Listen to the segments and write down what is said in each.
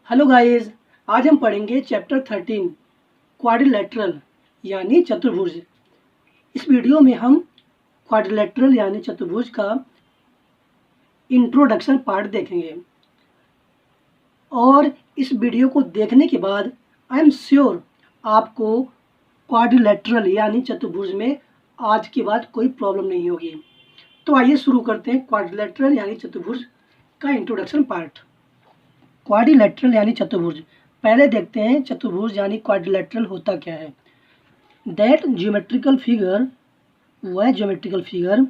Hello guys, आज हम पढ़ेंगे चैप्टर 13 क्वाड्रिलेटरल यानी चतुर्भुज। इस वीडियो में हम क्वाड्रिलेटरल यानी चतुर्भुज का इंट्रोडक्शन पार्ट देखेंगे और इस वीडियो को देखने के बाद आई एम श्योर आपको क्वाड्रिलेटरल यानी चतुर्भुज में आज के बाद कोई प्रॉब्लम नहीं होगी। तो आइए शुरू करते हैं क्वाड्रिलेटरल यानी चतुर्भुज का इंट्रोडक्शन पार्ट। क्वाड्रिलेटरल यानी चतुर्भुज, पहले देखते हैं चतुर्भुज यानी क्वाड्रिलेटरल होता क्या है। दैट ज्योमेट्रिकल फिगर, वह geometrical figure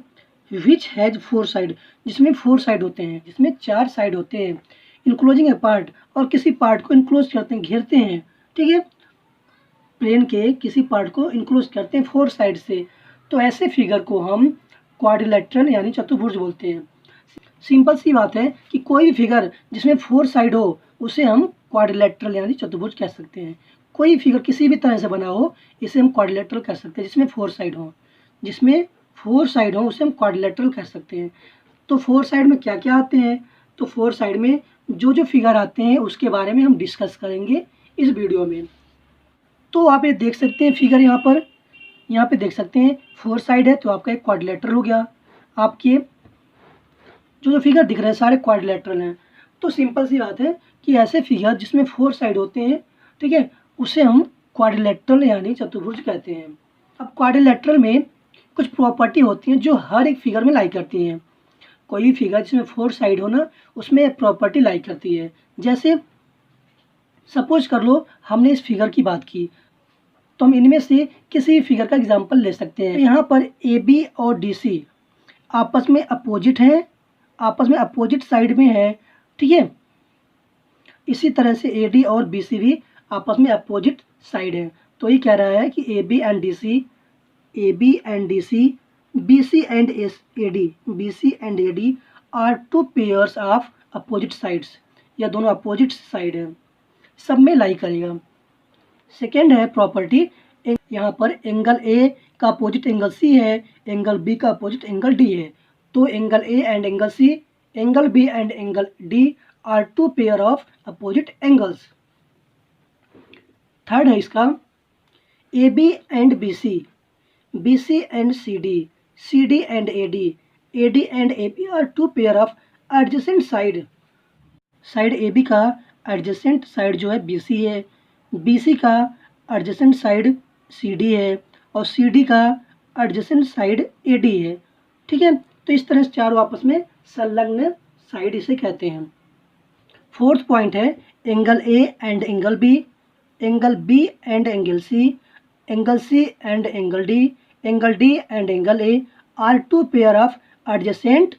which has 4 side, जिसमें 4 साइड होते हैं, जिसमें 4 साइड होते हैं, इंक्लोजिंग ए पार्ट, और किसी पार्ट को इंक्लोज करते हैं, घेरते हैं। ठीक है, प्लेन के किसी पार्ट को इंक्लोज करते हैं 4 साइड से, तो ऐसे फिगर को हम क्वाड्रिलेटरल यानी चतुर्भुज बोलते हैं। सिंपल सी बात है कि कोई भी फिगर जिसमें 4 साइड हो उसे हम क्वाड्रिलेटरल यानी चतुर्भुज कह सकते हैं। कोई फिगर किसी भी तरह से बना हो इसे हम क्वाड्रिलेटरल कह सकते हैं, जिसमें 4 साइड हो, जिसमें 4 साइड हो उसे हम क्वाड्रिलेटरल कह सकते हैं। तो 4 साइड में क्या क्या आते हैं, तो 4 साइड में जो फिगर आते हैं उसके बारे में हम डिस्कस करेंगे इस वीडियो में। तो आप ये देख सकते हैं फिगर यहाँ पे देख सकते हैं 4 साइड है, तो आपका एक क्वाड्रिलेटरल हो गया। आपके जो फिगर दिख रहे हैं सारे क्वाड्रिलेटरल हैं। तो सिंपल सी बात है कि ऐसे फिगर जिसमें 4 साइड होते हैं, ठीक है, उसे हम क्वाड्रिलेटरल यानी चतुर्भुज कहते हैं। अब क्वाड्रिलेटरल में कुछ प्रॉपर्टी होती हैं जो हर एक फिगर में लाई करती हैं। कोई भी फिगर जिसमें 4 साइड हो ना, उसमें एक प्रॉपर्टी लाई करती है। जैसे सपोज कर लो हमने इस फिगर की बात की, तो हम इनमें से किसी भी फिगर का एग्जाम्पल ले सकते हैं। यहाँ पर ए बी और डी सी आपस में अपोजिट हैं, आपस में अपोजिट साइड में है। ठीक है, इसी तरह से ए डी और बी सी भी आपस में अपोजिट साइड है। तो ये कह रहा है कि A B and D C, A B and D C, B C and A D, B C and A D are 2 pairs of opposite sides, या दोनों अपोजिट साइड है, सब में लाई करेगा। सेकेंड है प्रॉपर्टी, यहाँ पर एंगल ए का अपोजिट एंगल सी है, एंगल बी का अपोजिट एंगल डी है। तो angle A and angle C, angle B and angle D are 2 pair of opposite angles. Third है इसका A B and B C, B C and C D, C D and A D and A B are 2 pair of adjacent side. Side A B का adjacent side जो है B C है, B C का adjacent side C D है, और C D का adjacent side A D है। ठीक है, तो इस तरह से चारों आपस में संलग्न साइड इसे कहते हैं। फोर्थ पॉइंट है angle A and angle B, angle B and angle C, angle C and angle D and angle A are 2 pair of adjacent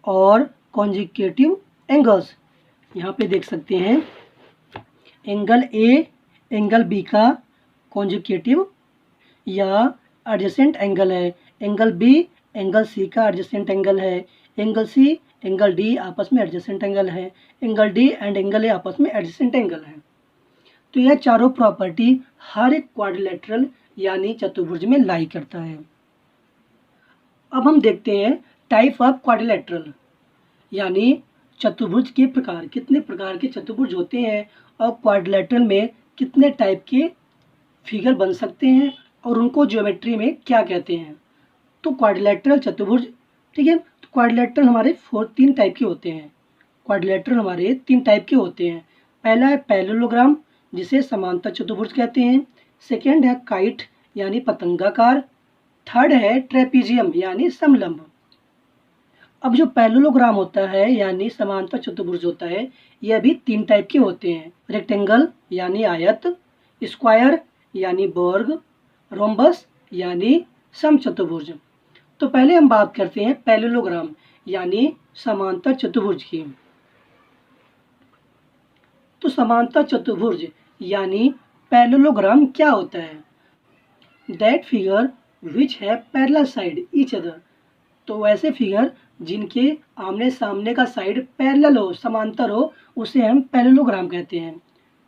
और कॉन्जिक्यूटिव एंगल्स। यहाँ पे देख सकते हैं एंगल ए एंगल बी का कॉन्जिक्यूटिव या adjacent angle है, angle B angle C का एडजेसेंट एंगल है, एंगल सी एंगल डी आपस में एडजेसेंट एंगल है, एंगल डी एंड एंगल ए आपस में एडजेसेंट एंगल है। तो यह चारों प्रॉपर्टी हर एक क्वाड्रिलेटरल यानी चतुर्भुज में लाई करता है। अब हम देखते हैं टाइप ऑफ क्वाड्रिलेटरल यानी चतुर्भुज के प्रकार, कितने प्रकार के चतुर्भुज होते हैं और क्वाड्रिलेटरल में कितने टाइप के फिगर बन सकते हैं और उनको ज्योमेट्री में क्या कहते हैं। तो क्वाड्रिलेटरल चतुर्भुज, ठीक है, तो क्वाड्रिलेटरल हमारे 3 टाइप के होते हैं। क्वाड्रिलेटरल हमारे 3 टाइप के होते हैं। पहला है पैरेललोग्राम, जिसे समांतर चतुर्भुज कहते हैं। सेकेंड है काइट यानी पतंगाकार। थर्ड है ट्रेपीजियम यानी समलंब। अब जो पैरेललोग्राम होता है यानी समांतर चतुर्भुज होता है, यह भी 3 टाइप के होते हैं। रेक्टेंगल यानी आयत, स्क्वायर यानी वर्ग, रोम्बस यानी समचतुर्भुज। तो पहले हम बात करते हैं पैरेललोग्राम यानी समांतर चतुर्भुज की। तो समांतर चतुर्भुज यानी पैरेललोग्राम क्या होता है? दैट फिगर विच है पैरेलल साइड ईच अदर। तो ऐसे फिगर जिनके आमने सामने का साइड पैरेलल हो, समांतर हो, उसे हम पैरेललोग्राम कहते हैं।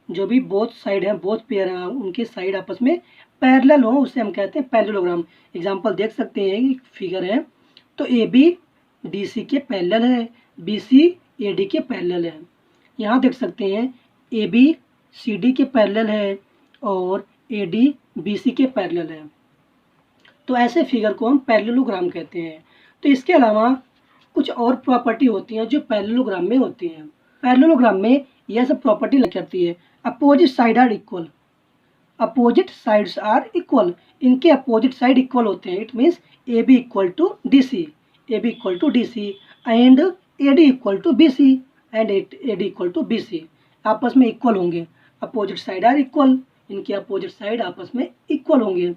जो भी बोथ साइड हैं, बोथ पेयर हैं, उनके साइड आपस में पैरेलल हो उसे हम कहते हैं पैरेललोग्राम। एग्जांपल देख सकते हैं कि फिगर है, तो ए बी डी सी के पैरेलल है, बी सी ए डी के पैरेलल है। यहाँ देख सकते हैं ए बी सी डी के पैरेलल है और ए डी बी सी के पैरेलल है। तो ऐसे फिगर को हम पैरेललोग्राम कहते हैं। तो इसके अलावा कुछ और प्रॉपर्टी होती हैं जो पैरेललोग्राम में होती हैं। पैरेललोग्राम में यह सब प्रॉपर्टी लग जाती है। Opposite side are equal, opposite sides are equal, इनके अपोजिट साइड इक्वल होते हैं। It means A B equal to D C, A B equal to D C and A D equal to B C and A D equal to B C, आपस में equal होंगे। Opposite side are equal, इनके opposite side आपस में equal होंगे।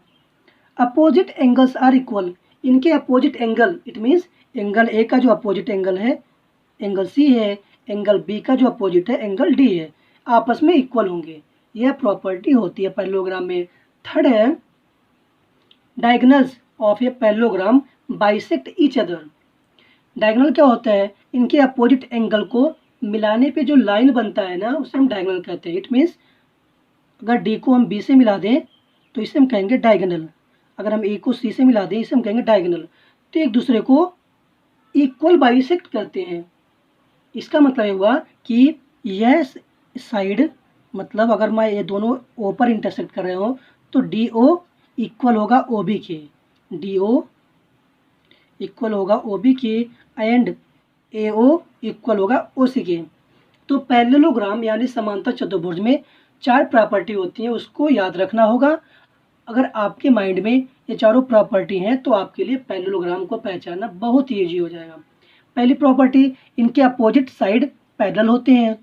Opposite angles are equal, इनके opposite angle, it means angle ए का जो अपोजिट एंगल है एंगल सी है, एंगल बी का जो अपोजिट है एंगल डी है, आपस में इक्वल होंगे। यह प्रॉपर्टी होती है पैरेललोग्राम में। थर्ड है diagonals of a parallelogram bisect each other. Diagonal क्या होता है? इनके अपोजिट एंगल को मिलाने पे जो लाइन बनता है ना, उसे हम डायगोनल कहते हैं। इट मीन्स अगर डी को हम बी से मिला दें तो इसे हम कहेंगे डायगोनल, अगर हम ए को सी से मिला दें इसे हम कहेंगे डायगोनल। तो एक दूसरे को इक्वल बाइसेक्ट करते हैं। इसका मतलब हुआ कि यह साइड, मतलब अगर मैं ये दोनों ओ पर इंटरसेक्ट कर रहे हो तो डी ओ इक्वल होगा ओ बी के, डी ओ इक्वल होगा ओ बी के एंड ए ओ इक्वल होगा ओ सी के। तो पैरेललोग्राम यानी समांतर चतुर्भुज में 4 प्रॉपर्टी होती हैं, उसको याद रखना होगा। अगर आपके माइंड में ये चारों प्रॉपर्टी हैं तो आपके लिए पैरेललोग्राम को पहचानना बहुत ही ईजी हो जाएगा। पहली प्रॉपर्टी, इनके अपोजिट साइड पैरेलल होते हैं,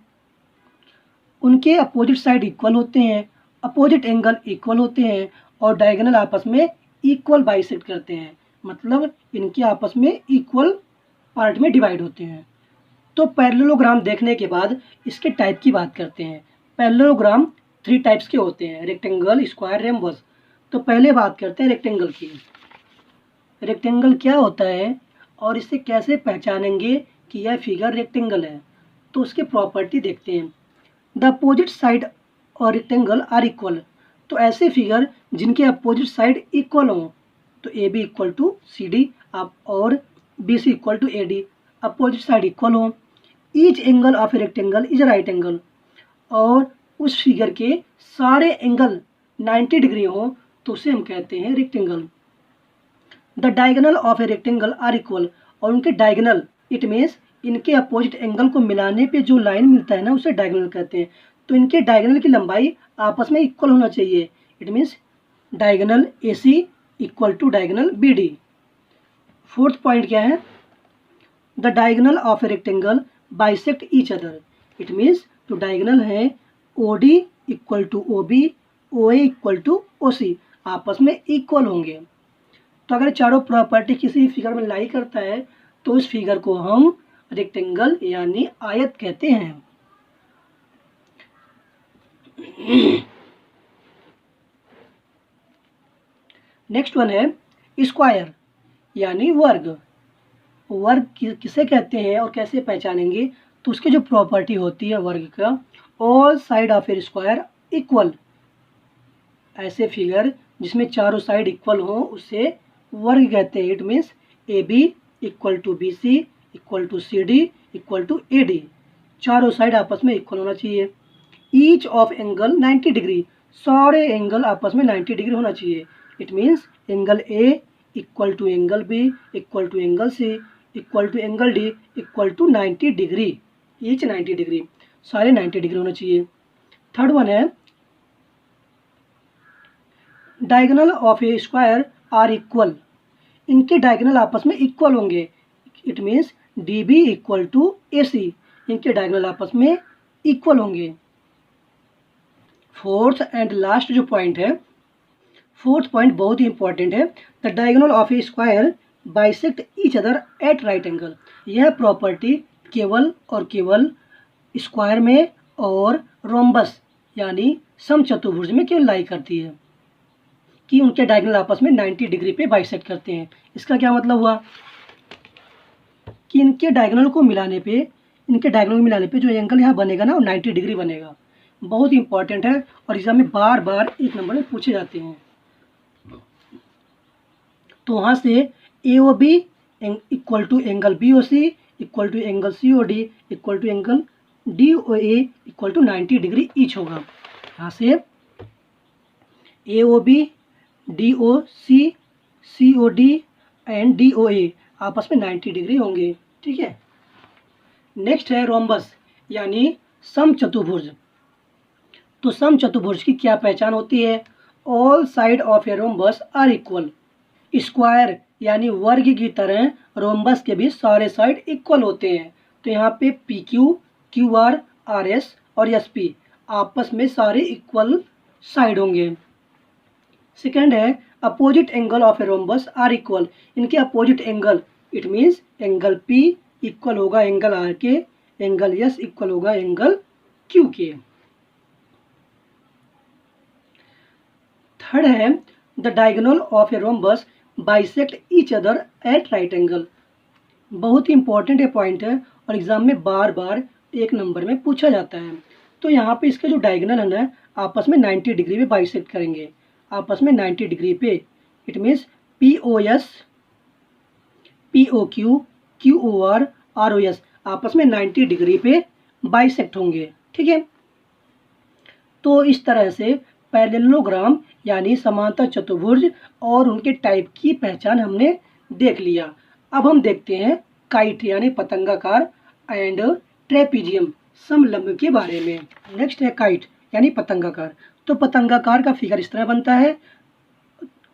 उनके अपोजिट साइड इक्वल होते हैं, अपोजिट एंगल इक्वल होते हैं और डायगोनल आपस में इक्वल बाइसेक्ट करते हैं, मतलब इनके आपस में इक्वल पार्ट में डिवाइड होते हैं। तो पैरेललोग्राम देखने के बाद इसके टाइप की बात करते हैं। पैरेललोग्राम 3 टाइप्स के होते हैं, रेक्टेंगल, स्क्वायर, रेम्बस। तो पहले बात करते हैं रेक्टेंगल की। रेक्टेंगल क्या होता है और इसे कैसे पहचानेंगे कि यह फिगर रेक्टेंगल है? तो उसके प्रॉपर्टी देखते हैं। द अपोजिट साइड और रेक्टेंगल आर इक्वल, तो ऐसे फिगर जिनके अपोजिट साइड इक्वल हों, तो A B equal to C D आप और B C equal to A D, opposite side equal हों। Each angle of a rectangle is right angle, और उस फिगर के सारे एंगल 90 डिग्री हों तो उसे हम कहते हैं rectangle. The diagonal of a rectangle are equal, और उनके डायगोनल, इट मीन्स इनके अपोजिट एंगल को मिलाने पे जो लाइन मिलता है ना, उसे डायगोनल कहते हैं। तो इनके डायगोनल की लंबाई आपस में इक्वल होना चाहिए। It means diagonal A C equal to diagonal B D. Fourth point क्या है? The diagonal of a rectangle bisect each other, it means जो डायगोनल है O D equal to O B, O A equal to O C, आपस में equal होंगे। तो अगर चारों प्रॉपर्टी किसी फिगर में लाई करता है तो उस फिगर को हम रेक्टेंगल यानी आयत कहते हैं। नेक्स्ट वन है स्क्वायर यानी वर्ग। वर्ग किसे कहते हैं और कैसे पहचानेंगे? तो उसकी जो प्रॉपर्टी होती है वर्ग का, all side of a square equal, ऐसे फिगर जिसमें चारों साइड इक्वल हो उसे वर्ग कहते हैं। It means A B equal to B C equal to C D equal to A D, चारों साइड आपस में इक्वल होना चाहिए। ईच ऑफ एंगल 90 डिग्री, सारे एंगल आपस में 90 डिग्री होना चाहिए। It means angle A equal to angle B equal to angle C equal to angle D equal to 90 degree, each 90 degree, सारे 90 डिग्री होना चाहिए। थर्ड वन है diagonal of a square are equal, इनके diagonal आपस में equal होंगे। It means D B equal to A C, इनके diagonal आपस में इक्वल होंगे। फोर्थ एंड लास्ट जो पॉइंट है, फोर्थ पॉइंट बहुत ही इंपॉर्टेंट है। The diagonal of a square bisect each other at right angle, यह प्रॉपर्टी केवल और केवल स्क्वायर में और रोम्बस यानी समचतुर्भुज में केवल लाई करती है कि उनके डायगोनल आपस में 90 डिग्री पे बाइसेक्ट करते हैं। इसका क्या मतलब हुआ कि इनके डायगोनल को मिलाने पे जो एंगल यहाँ बनेगा ना वो 90 डिग्री बनेगा। बहुत इंपॉर्टेंट है और एग्जाम में बार बार 1 नंबर में पूछे जाते हैं। तो वहाँ से A O B equal to angle B O C equal to angle C O D equal to angle DOA equal to 90 degree each होगा। यहाँ से AOB, DOC, COD and DOA आपस में 90 डिग्री होंगे। ठीक है। नेक्स्ट है रोम्बस यानी समचतुर्भुज। तो समचतुर्भुज की क्या पहचान होती है? All side of a rhombus are equal. Square यानी वर्ग की तरह रोम्बस के भी सारे साइड इक्वल होते हैं। तो यहाँ पे PQ, QR, RS और SP आपस में सारे इक्वल साइड होंगे। सेकेंड है opposite angle of a rhombus are equal. इनके opposite angle, it means angle P equal होगा एंगल R के, एंगल S इक्वल होगा एंगल Q के। थर्ड है the diagonal of a rhombus bisect each other at right angle. बहुत ही important ये point है और एग्जाम में बार बार एक नंबर में पूछा जाता है। तो यहाँ पे इसके जो डायगोनल है ना आपस में 90 डिग्री पे बाइसेक्ट करेंगे, आपस में 90 डिग्री पे। It means POS, POQ, QOR, ROS आपस में 90 डिग्री पे बाइसेक्ट होंगे। ठीक है। तो इस तरह से पैरेललोग्राम यानी समांतर चतुर्भुज और उनके टाइप की पहचान हमने देख लिया। अब हम देखते हैं काइट यानी पतंगाकार एंड ट्रेपीजियम समलंब के बारे में। नेक्स्ट है काइट यानी पतंगाकार। तो पतंगाकार का फिगर इस तरह बनता है।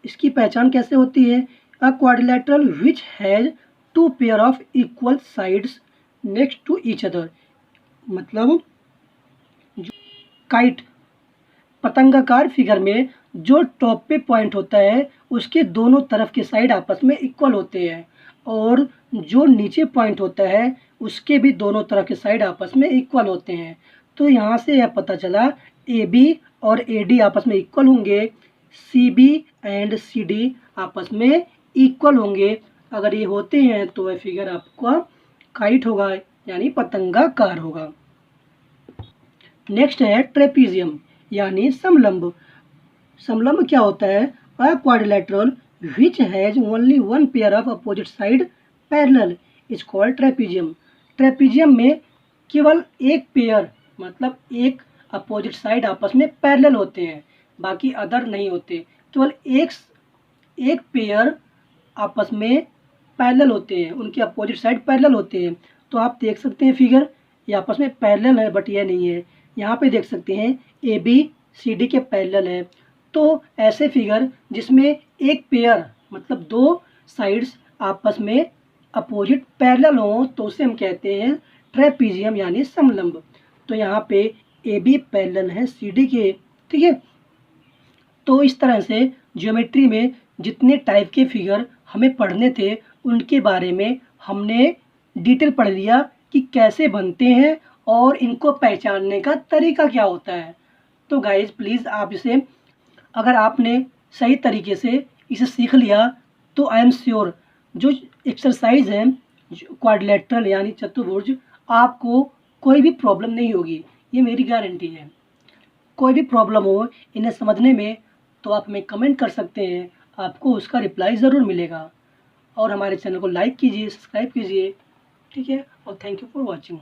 इसकी पहचान कैसे होती है? A quadrilateral which has two pair of equal sides next to each other. मतलब काइट पतंगाकार फिगर में जो टॉप पे पॉइंट होता है उसके दोनों तरफ के साइड आपस में इक्वल होते हैं और जो नीचे पॉइंट होता है उसके भी दोनों तरफ के साइड आपस में इक्वल होते हैं। तो यहाँ से यह पता चला AB और AD आपस में इक्वल होंगे, CB एंड CD आपस में इक्वल होंगे। अगर ये होते हैं तो वह फिगर आपका काइट होगा यानी पतंगाकार होगा। नेक्स्ट है ट्रेपीजियम यानी समलंब। समलंब क्या होता है? A quadrilateral which has only one pair of opposite side parallel is called trapezium. Trapezium में केवल एक पेयर मतलब एक अपोजिट साइड आपस में पैरेलल होते हैं, बाकी अदर नहीं होते। केवल एक पेयर आपस में पैरेलल होते हैं, उनके अपोजिट साइड पैरेलल होते हैं। तो आप देख सकते हैं फिगर ये आपस में पैरेलल है बट यह नहीं है। यहाँ पे देख सकते हैं ABCD के पैरेलल है। तो ऐसे फिगर जिसमें एक पेयर मतलब दो साइड्स आपस में अपोजिट पैरेलल हो तो उसे हम कहते हैं ट्रेपीजियम यानी समलंब। तो यहाँ पे AB पैरेलल है CD के। ठीक है। तो इस तरह से ज्योमेट्री में जितने टाइप के फिगर हमें पढ़ने थे उनके बारे में हमने डिटेल पढ़ लिया कि कैसे बनते हैं और इनको पहचानने का तरीका क्या होता है। तो गाइज प्लीज़ आप इसे, अगर आपने सही तरीके से इसे सीख लिया तो आई एम श्योर जो एक्सरसाइज है क्वाड्रिलेटरल यानी चतुर्भुज आपको कोई भी प्रॉब्लम नहीं होगी, ये मेरी गारंटी है। कोई भी प्रॉब्लम हो इन्हें समझने में तो आप हमें कमेंट कर सकते हैं, आपको उसका रिप्लाई ज़रूर मिलेगा। और हमारे चैनल को लाइक कीजिए, सब्सक्राइब कीजिए। ठीक है। और थैंक यू फॉर वॉचिंग।